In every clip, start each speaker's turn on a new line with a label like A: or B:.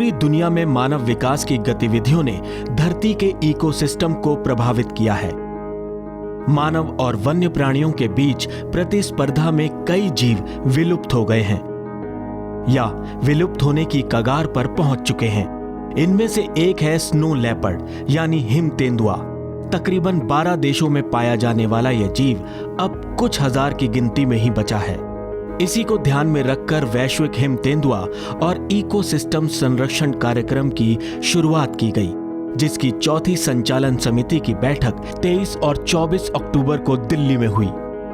A: पूरी दुनिया में मानव विकास की गतिविधियों ने धरती के इकोसिस्टम को प्रभावित किया है। मानव और वन्य प्राणियों के बीच प्रतिस्पर्धा में कई जीव विलुप्त हो गए हैं या विलुप्त होने की कगार पर पहुंच चुके हैं। इनमें से एक है स्नो लेपर्ड यानी हिम तेंदुआ। तकरीबन 12 देशों में पाया जाने वाला यह जीव अब कुछ हजार की गिनती में ही बचा है। इसी को ध्यान में रखकर वैश्विक हिम तेंदुआ और इकोसिस्टम संरक्षण कार्यक्रम की शुरुआत की गई, जिसकी चौथी संचालन समिति की बैठक 23 और 24 अक्टूबर को दिल्ली में हुई।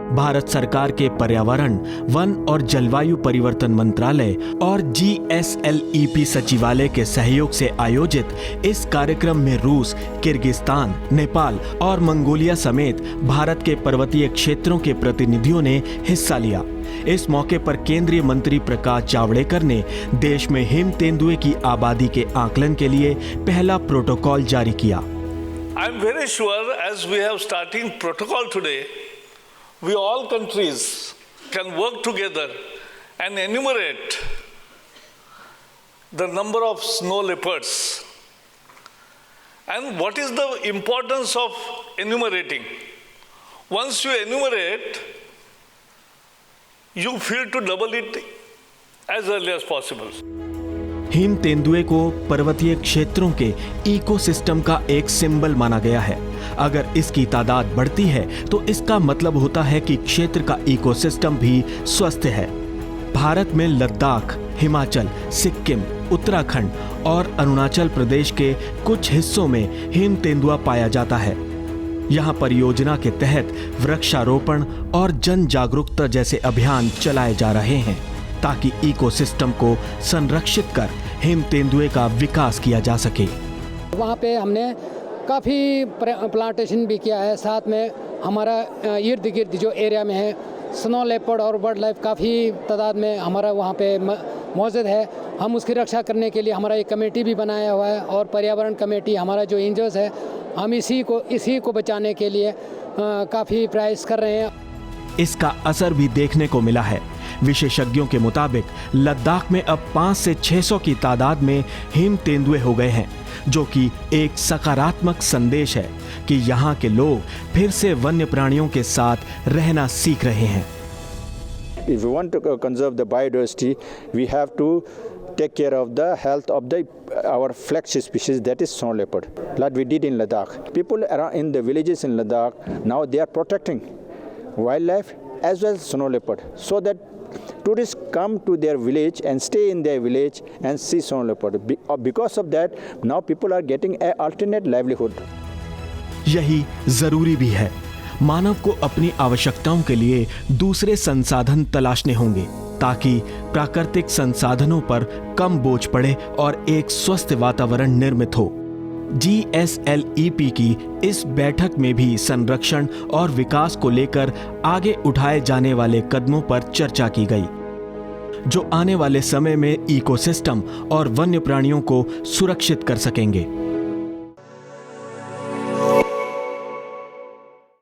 A: भारत सरकार के पर्यावरण, वन और जलवायु परिवर्तन मंत्रालय और GSLEP सचिवालय के सहयोग से आयोजित इस कार्यक्रम में रूस, किर्गिस्तान, नेपाल और मंगोलिया समेत भारत के पर्वतीय क्षेत्रों के प्रतिनिधियों ने हिस्सा लिया। इस मौके पर केंद्रीय मंत्री प्रकाश जावड़ेकर ने देश में हिम तेंदुए की आबादी के आकलन के लिए पहला प्रोटोकॉल जारी किया।
B: I am very sure as we have starting protocol today, we all countries can work together and enumerate the number of snow leopards. And what is the importance of enumerating? Once you enumerate, you feel to double it as early as possible.
A: Him तेंदुए को पर्वतीय क्षेत्रों के ecosystem का एक symbol माना गया है। अगर इसकी तादाद बढ़ती है तो इसका मतलब होता है कि क्षेत्र का इकोसिस्टम भी स्वस्थ है। भारत में लद्दाख, हिमाचल, सिक्किम, उत्तराखंड और अरुणाचल प्रदेश के कुछ हिस्सों में हिम तेंदुआ पाया जाता है। यहाँ परियोजना के तहत वृक्षारोपण और जन जागरूकता जैसे अभियान चलाए जा रहे हैं ताकि इकोसिस्टम को संरक्षित कर हिम तेंदुए का विकास किया जा सके।
C: वहाँ पे हमने काफ़ी प्लांटेशन भी किया है। साथ में हमारा इर्द गिर्द जो एरिया में है स्नो लेपर्ड और बर्ड लाइफ काफ़ी तादाद में हमारा वहाँ पे मौजूद है। हम उसकी रक्षा करने के लिए हमारा एक कमेटी भी बनाया हुआ है और पर्यावरण कमेटी हमारा जो इंजर्स है हम इसी को बचाने के लिए काफ़ी प्रयास कर रहे हैं।
A: इसका असर भी देखने को मिला है। विशेषज्ञों के मुताबिक लद्दाख में अब 500 से 600 की तादाद में हिम तेंदुए हो गए हैं, जो कि एक सकारात्मक संदेश है कि यहाँ के लोग फिर से वन्य प्राणियों के साथ रहना सीख रहे हैं।
D: If we want to conserve the biodiversity, we have to take care of the health of our flagship species, that is snow leopard, like we did in Ladakh. People around in the villages in Ladakh now they are protecting wildlife as well as snow leopard, so that tourists come to their village and stay in their village and see snow leopard. Because of that, now people are getting an alternate livelihood.
A: यही जरूरी भी है। मानव को अपनी आवश्यकताओं के लिए दूसरे संसाधन तलाशने होंगे ताकि प्राकृतिक संसाधनों पर कम बोझ पड़े और एक स्वस्थ वातावरण निर्मित हो। GSLEP की इस बैठक में भी संरक्षण और विकास को लेकर आगे उठाए जाने वाले कदमों पर चर्चा की गई, जो आने वाले समय में इकोसिस्टम और वन्य प्राणियों को सुरक्षित कर सकेंगे।